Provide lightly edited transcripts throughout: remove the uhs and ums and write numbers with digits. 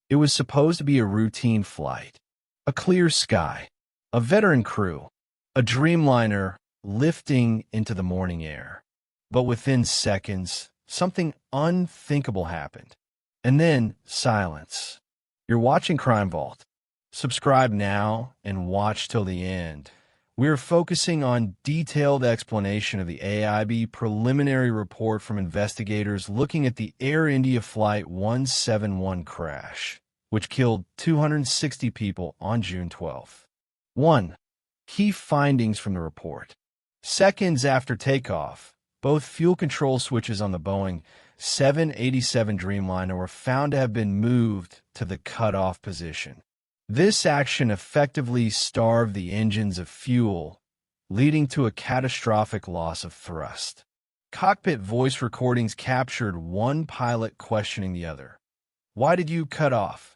It was supposed to be a routine flight, a clear sky, a veteran crew, a Dreamliner lifting into the morning air. But within seconds, something unthinkable happened. And then, silence. You're watching Crime Vault. Subscribe now and watch till the end. We're focusing on detailed explanation of the AAIB preliminary report from investigators looking at the Air India Flight 171 crash, which killed 260 people on June 12th. 1. Key findings from the report. Seconds after takeoff, both fuel control switches on the Boeing 787 Dreamliner were found to have been moved to the cutoff position. This action effectively starved the engines of fuel, leading to a catastrophic loss of thrust. Cockpit voice recordings captured one pilot questioning the other. "Why did you cut off?"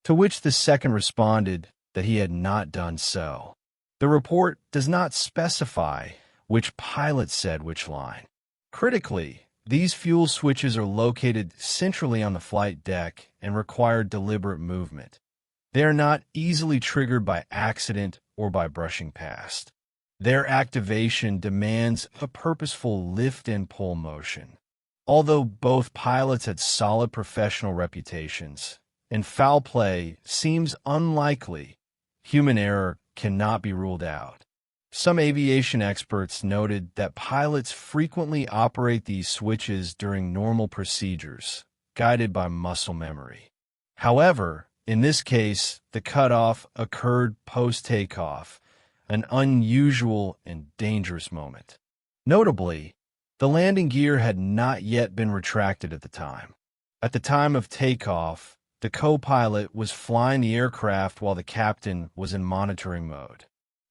To which the second responded that he had not done so. The report does not specify which pilot said which line. Critically, these fuel switches are located centrally on the flight deck and require deliberate movement. They are not easily triggered by accident or by brushing past. Their activation demands a purposeful lift and pull motion. Although both pilots had solid professional reputations, and foul play seems unlikely, human error cannot be ruled out. Some aviation experts noted that pilots frequently operate these switches during normal procedures, guided by muscle memory. However, in this case, the cutoff occurred post-takeoff, an unusual and dangerous moment. Notably, the landing gear had not yet been retracted at the time. At the time of takeoff, the co-pilot was flying the aircraft while the captain was in monitoring mode.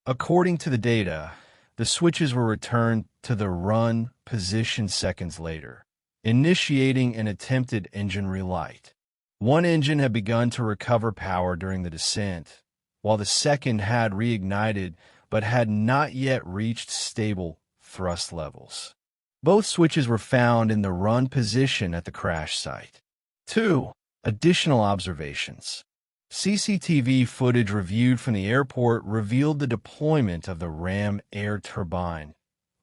According to the data, the switches were returned to the run position seconds later, initiating an attempted engine relight. One engine had begun to recover power during the descent, while the second had reignited but had not yet reached stable thrust levels. Both switches were found in the run position at the crash site. 2. Additional observations. CCTV footage reviewed from the airport revealed the deployment of the RAM Air Turbine,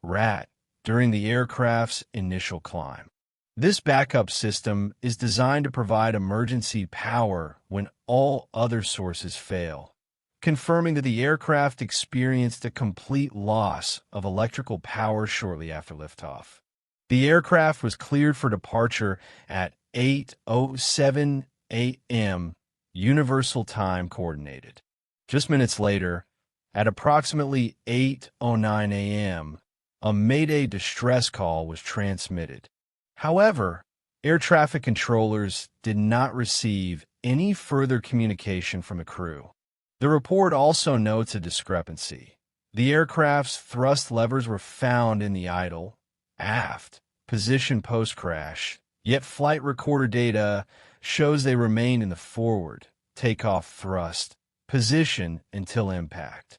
RAT, during the aircraft's initial climb. This backup system is designed to provide emergency power when all other sources fail, confirming that the aircraft experienced a complete loss of electrical power shortly after liftoff. The aircraft was cleared for departure at 8:07 a.m. Universal Time Coordinated. Just minutes later, at approximately 8:09 a.m., a Mayday distress call was transmitted. However, air traffic controllers did not receive any further communication from the crew. The report also notes a discrepancy. The aircraft's thrust levers were found in the idle, aft, position post-crash, yet flight recorder data shows they remained in the forward, takeoff thrust, position until impact.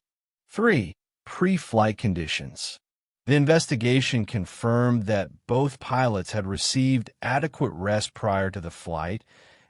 3. Pre-flight conditions. The investigation confirmed that both pilots had received adequate rest prior to the flight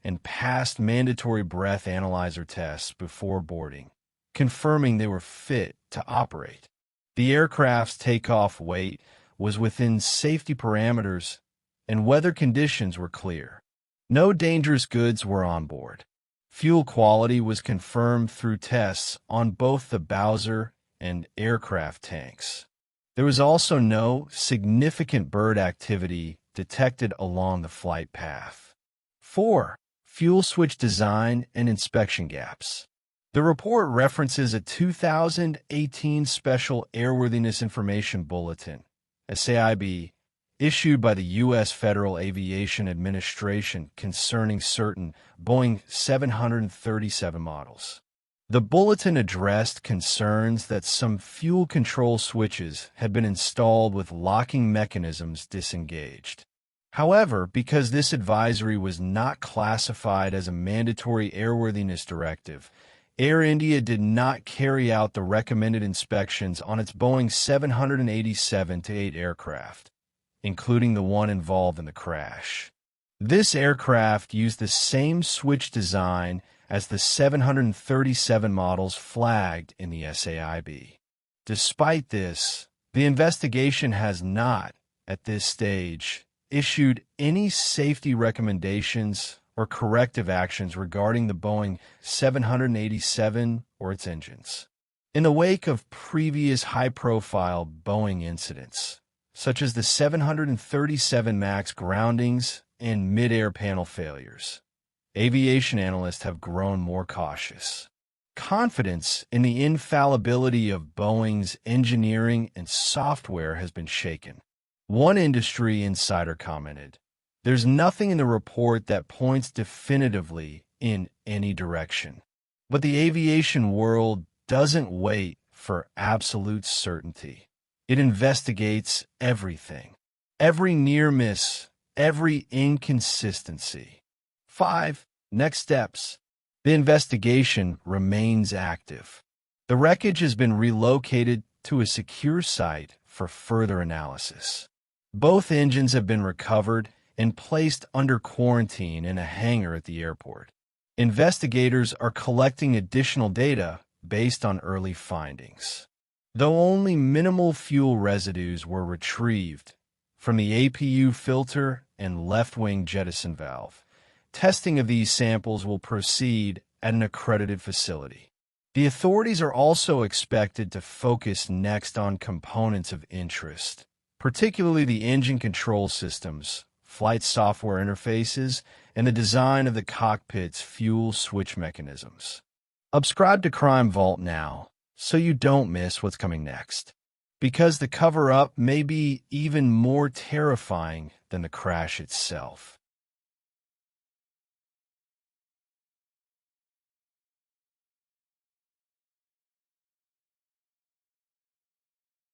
and passed mandatory breath analyzer tests before boarding, confirming they were fit to operate. The aircraft's takeoff weight was within safety parameters, and weather conditions were clear. No dangerous goods were on board. Fuel quality was confirmed through tests on both the Bowser and aircraft tanks. There was also no significant bird activity detected along the flight path. 4. Fuel switch design and inspection gaps. The report references a 2018 Special Airworthiness Information Bulletin, AAIB, issued by the U.S. Federal Aviation Administration concerning certain Boeing 737 models. The bulletin addressed concerns that some fuel control switches had been installed with locking mechanisms disengaged. However, because this advisory was not classified as a mandatory airworthiness directive, Air India did not carry out the recommended inspections on its Boeing 787-8 aircraft, including the one involved in the crash. This aircraft used the same switch design as the 737 models flagged in the SAIB. Despite this, the investigation has not, at this stage, issued any safety recommendations or corrective actions regarding the Boeing 787 or its engines. In the wake of previous high-profile Boeing incidents, such as the 737 MAX groundings and mid-air panel failures, aviation analysts have grown more cautious. Confidence in the infallibility of Boeing's engineering and software has been shaken. One industry insider commented, "There's nothing in the report that points definitively in any direction." But the aviation world doesn't wait for absolute certainty. It investigates everything, every near miss, every inconsistency. 5. Next steps. The investigation remains active. The wreckage has been relocated to a secure site for further analysis. Both engines have been recovered and placed under quarantine in a hangar at the airport. Investigators are collecting additional data based on early findings. Though only minimal fuel residues were retrieved from the APU filter and left-wing jettison valve, testing of these samples will proceed at an accredited facility. The authorities are also expected to focus next on components of interest, particularly the engine control systems, flight software interfaces, and the design of the cockpit's fuel switch mechanisms. Subscribe to Crime Vault now, so you don't miss what's coming next. Because the cover-up may be even more terrifying than the crash itself.